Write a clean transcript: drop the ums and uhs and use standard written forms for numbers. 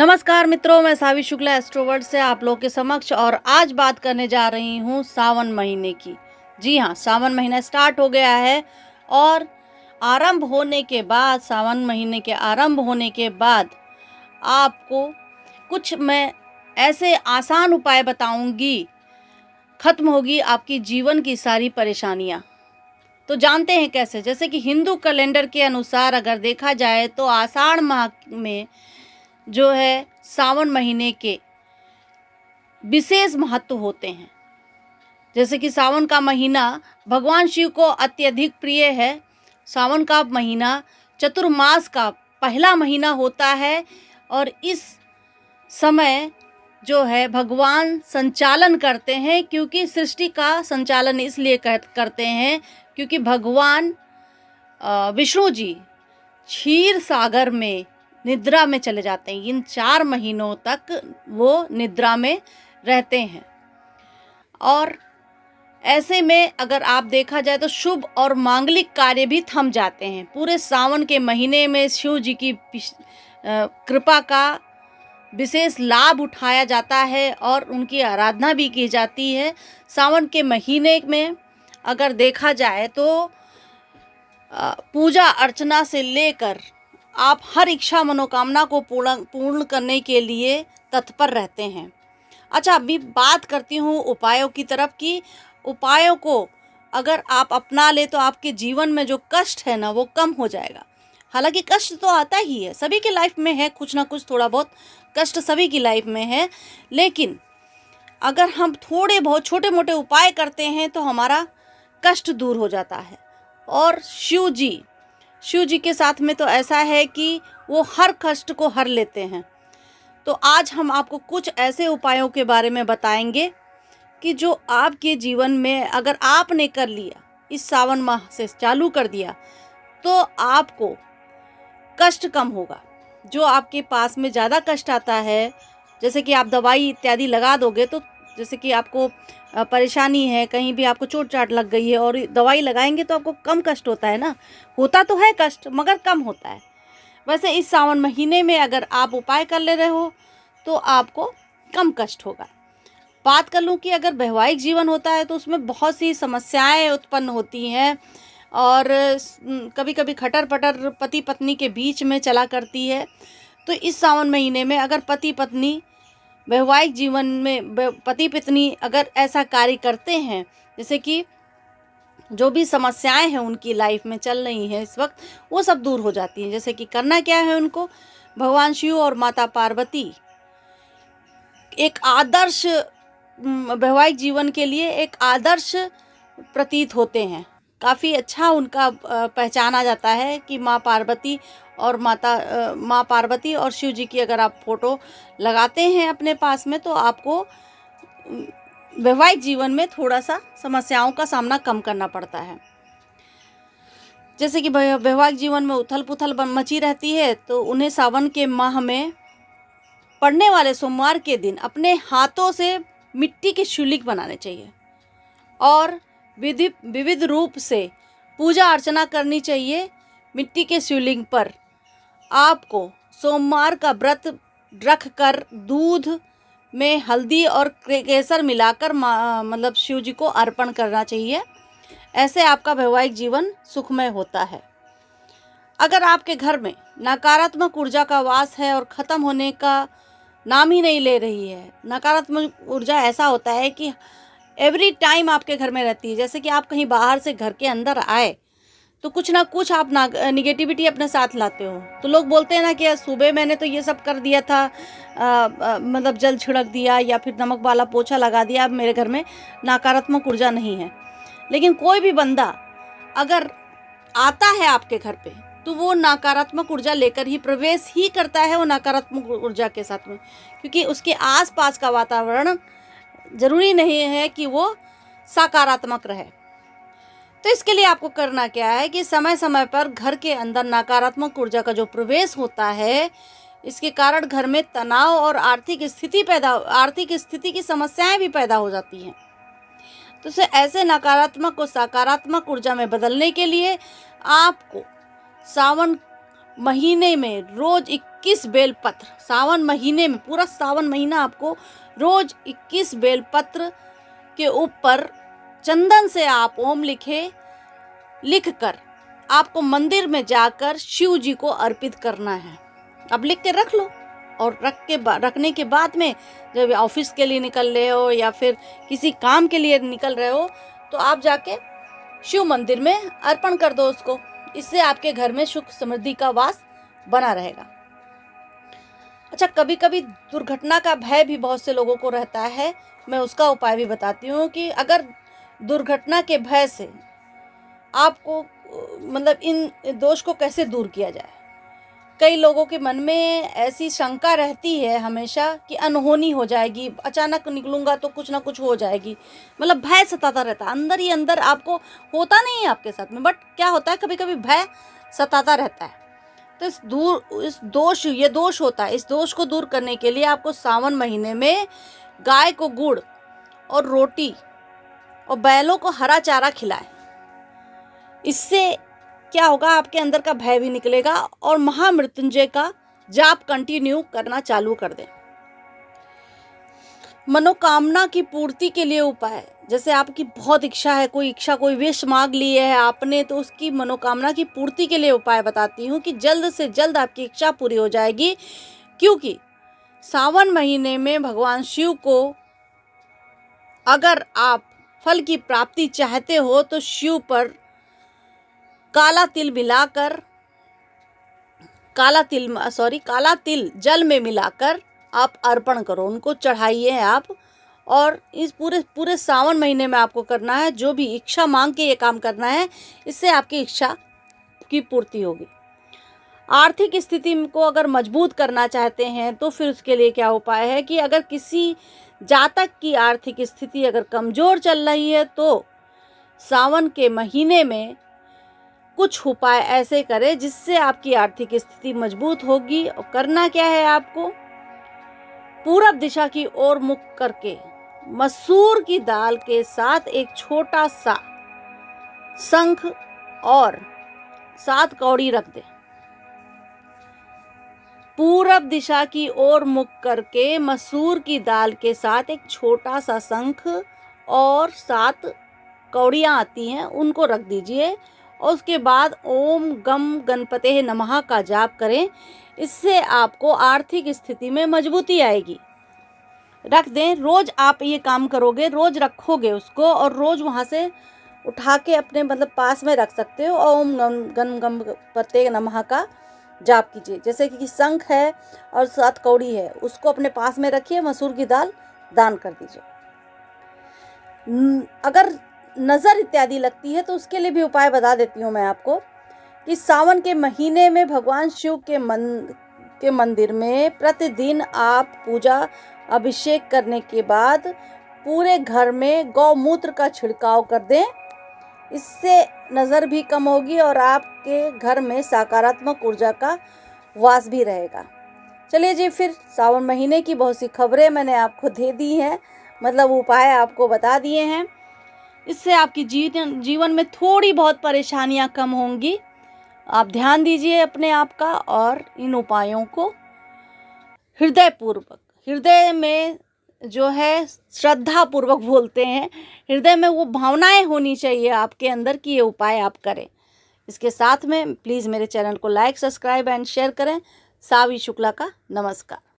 नमस्कार मित्रों, मैं सावी शुक्ला एस्ट्रोवर्ड से आप लोग के समक्ष और आज बात करने जा रही हूँ सावन महीने की। जी हाँ, सावन महीना स्टार्ट हो गया है और आरंभ होने के बाद सावन महीने के आरंभ होने के बाद आपको कुछ मैं ऐसे आसान उपाय बताऊंगी, खत्म होगी आपकी जीवन की सारी परेशानियाँ। तो जानते हैं कैसे। जैसे कि हिंदू कैलेंडर के अनुसार अगर देखा जाए तो आषाढ़ माह में जो है सावन महीने के विशेष महत्व होते हैं। जैसे कि सावन का महीना भगवान शिव को अत्यधिक प्रिय है। सावन का महीना चतुर्मास का पहला महीना होता है और इस समय जो है भगवान संचालन करते हैं, क्योंकि सृष्टि का संचालन इसलिए करते हैं क्योंकि भगवान विष्णु जी क्षीर सागर में निद्रा में चले जाते हैं। इन 4 महीनों तक वो निद्रा में रहते हैं और ऐसे में अगर आप देखा जाए तो शुभ और मांगलिक कार्य भी थम जाते हैं। पूरे सावन के महीने में शिव जी की कृपा का विशेष लाभ उठाया जाता है और उनकी आराधना भी की जाती है। सावन के महीने में अगर देखा जाए तो पूजा अर्चना से लेकर आप हर इच्छा मनोकामना को पूर्ण करने के लिए तत्पर रहते हैं। अच्छा, अभी बात करती हूँ उपायों की तरफ की। उपायों को अगर आप अपना ले तो आपके जीवन में जो कष्ट है ना वो कम हो जाएगा। हालांकि कष्ट तो आता ही है, सभी की लाइफ में है, कुछ ना कुछ थोड़ा बहुत कष्ट सभी की लाइफ में है। लेकिन अगर हम थोड़े बहुत छोटे मोटे उपाय करते हैं तो हमारा कष्ट दूर हो जाता है। और शिव जी के साथ में तो ऐसा है कि वो हर कष्ट को हर लेते हैं। तो आज हम आपको कुछ ऐसे उपायों के बारे में बताएंगे कि जो आपके जीवन में अगर आपने कर लिया, इस सावन माह से चालू कर दिया, तो आपको कष्ट कम होगा। जो आपके पास में ज़्यादा कष्ट आता है, जैसे कि आप दवाई इत्यादि लगा दोगे, तो जैसे कि आपको परेशानी है, कहीं भी आपको चोट चाट लग गई है और दवाई लगाएंगे तो आपको कम कष्ट होता है ना। होता तो है कष्ट मगर कम होता है। वैसे इस सावन महीने में अगर आप उपाय कर ले रहे हो तो आपको कम कष्ट होगा। बात कर लूँ कि अगर वैवाहिक जीवन होता है तो उसमें बहुत सी समस्याएं उत्पन्न होती हैं और कभी कभी खटर पटर पति पत्नी के बीच में चला करती है। तो इस सावन महीने में अगर पति पत्नी वैवाहिक जीवन में पति पत्नी अगर ऐसा कार्य करते हैं, जैसे कि जो भी समस्याएं हैं उनकी लाइफ में चल रही हैं इस वक्त, वो सब दूर हो जाती हैं। जैसे कि करना क्या है उनको, भगवान शिव और माता पार्वती एक आदर्श वैवाहिक जीवन के लिए एक आदर्श प्रतीत होते हैं। काफ़ी अच्छा उनका पहचाना जाता है कि माँ पार्वती और शिव जी की अगर आप फोटो लगाते हैं अपने पास में तो आपको वैवाहिक जीवन में थोड़ा सा समस्याओं का सामना कम करना पड़ता है। जैसे कि वैवाहिक जीवन में उथल पुथल मची रहती है, तो उन्हें सावन के माह में पड़ने वाले सोमवार के दिन अपने हाथों से मिट्टी के शिवलिंग बनाने चाहिए और विविध रूप से पूजा अर्चना करनी चाहिए। मिट्टी के शिवलिंग पर आपको सोमवार का व्रत रख कर दूध में हल्दी और केसर मिलाकर मतलब शिव जी को अर्पण करना चाहिए। ऐसे आपका वैवाहिक जीवन सुखमय होता है। अगर आपके घर में नकारात्मक ऊर्जा का वास है और ख़त्म होने का नाम ही नहीं ले रही है, नकारात्मक ऊर्जा ऐसा होता है कि एवरी टाइम आपके घर में रहती है। जैसे कि आप कहीं बाहर से घर के अंदर आए तो कुछ ना कुछ आप निगेटिविटी अपने साथ लाते हो। तो लोग बोलते हैं ना कि सुबह मैंने तो ये सब कर दिया था, मतलब जल छिड़क दिया या फिर नमक वाला पोछा लगा दिया, अब मेरे घर में नकारात्मक ऊर्जा नहीं है। लेकिन कोई भी बंदा अगर आता है आपके घर पे तो वो नकारात्मक ऊर्जा लेकर ही प्रवेश ही करता है, वो नकारात्मक ऊर्जा के साथ में, क्योंकि उसके आसपास का वातावरण ज़रूरी नहीं है कि वो सकारात्मक रहे। तो इसके लिए आपको करना क्या है कि समय समय पर घर के अंदर नकारात्मक ऊर्जा का जो प्रवेश होता है, इसके कारण घर में तनाव और आर्थिक स्थिति की समस्याएं भी पैदा हो जाती हैं। तो ऐसे नकारात्मक को सकारात्मक ऊर्जा में बदलने के लिए आपको सावन महीने में रोज 21 बेलपत्र सावन महीने में, पूरा सावन महीना आपको रोज 21 बेलपत्र के ऊपर चंदन से आप ओम लिखकर आपको मंदिर में जाकर शिव जी को अर्पित करना है। अब लिख के रख लो, और रखने के बाद में जब ऑफिस के लिए निकल रहे हो या फिर किसी काम के लिए निकल रहे हो तो आप जाके शिव मंदिर में अर्पण कर दो उसको। इससे आपके घर में सुख समृद्धि का वास बना रहेगा। अच्छा, कभी कभी दुर्घटना का भय भी बहुत से लोगों को रहता है। मैं उसका उपाय भी बताती हूँ कि अगर दुर्घटना के भय से आपको मतलब इन दोष को कैसे दूर किया जाए। कई लोगों के मन में ऐसी शंका रहती है हमेशा कि अनहोनी हो जाएगी, अचानक निकलूंगा तो कुछ ना कुछ हो जाएगी, मतलब भय सताता रहता है अंदर ही अंदर। आपको होता नहीं है आपके साथ में, बट क्या होता है कभी कभी भय सताता रहता है। तो ये दोष होता है। इस दोष को दूर करने के लिए आपको सावन महीने में गाय को गुड़ और रोटी और बैलों को हरा चारा खिलाएं। इससे क्या होगा, आपके अंदर का भय भी निकलेगा और महामृत्युंजय का जाप कंटिन्यू करना चालू कर दें। मनोकामना की पूर्ति के लिए उपाय, जैसे आपकी बहुत इच्छा है, कोई विश मांग ली है आपने, तो उसकी मनोकामना की पूर्ति के लिए उपाय बताती हूँ कि जल्द से जल्द आपकी इच्छा पूरी हो जाएगी। क्योंकि सावन महीने में भगवान शिव को अगर आप फल की प्राप्ति चाहते हो तो शिव पर काला तिल जल में मिलाकर आप अर्पण करो, उनको चढ़ाइए आप। और इस पूरे सावन महीने में आपको करना है, जो भी इच्छा मांग के ये काम करना है, इससे आपकी इच्छा की पूर्ति होगी। आर्थिक स्थिति को अगर मजबूत करना चाहते हैं तो फिर उसके लिए क्या उपाय है कि अगर किसी जातक की आर्थिक स्थिति अगर कमज़ोर चल रही है तो सावन के महीने में कुछ उपाय ऐसे करें जिससे आपकी आर्थिक स्थिति मजबूत होगी। और करना क्या है, आपको पूरब दिशा की ओर मुख करके मसूर की दाल के साथ एक छोटा सा शंख और 7 कौड़ी रख दें। पूरब दिशा की ओर मुख करके मसूर की दाल के साथ एक छोटा सा शंख और 7 कौड़ियाँ आती हैं, उनको रख दीजिए। और उसके बाद ओम गम गणपते नमः का जाप करें। इससे आपको आर्थिक स्थिति में मजबूती आएगी। रख दें, रोज आप ये काम करोगे, रोज रखोगे उसको और रोज वहाँ से उठा के अपने मतलब पास में रख सकते हो। ओम गम गणपते नमः का जाप कीजिए। जैसे कि शंख है और 7 कौड़ी है, उसको अपने पास में रखिए, मसूर की दाल दान कर दीजिए। अगर नज़र इत्यादि लगती है तो उसके लिए भी उपाय बता देती हूँ मैं आपको कि सावन के महीने में भगवान शिव के मंदिर में प्रतिदिन आप पूजा अभिषेक करने के बाद पूरे घर में गौमूत्र का छिड़काव कर दें। इससे नज़र भी कम होगी और आपके घर में सकारात्मक ऊर्जा का वास भी रहेगा। चलिए जी, फिर सावन महीने की बहुत सी खबरें मैंने आपको दे दी हैं, मतलब उपाय आपको बता दिए हैं। इससे आपकी जीवन में थोड़ी बहुत परेशानियां कम होंगी। आप ध्यान दीजिए अपने आप का और इन उपायों को हृदय में जो है श्रद्धा पूर्वक बोलते हैं, हृदय में वो भावनाएं होनी चाहिए आपके अंदर कि ये उपाय आप करें। इसके साथ में प्लीज़ मेरे चैनल को लाइक, सब्सक्राइब एंड शेयर करें। सावी शुक्ला का नमस्कार।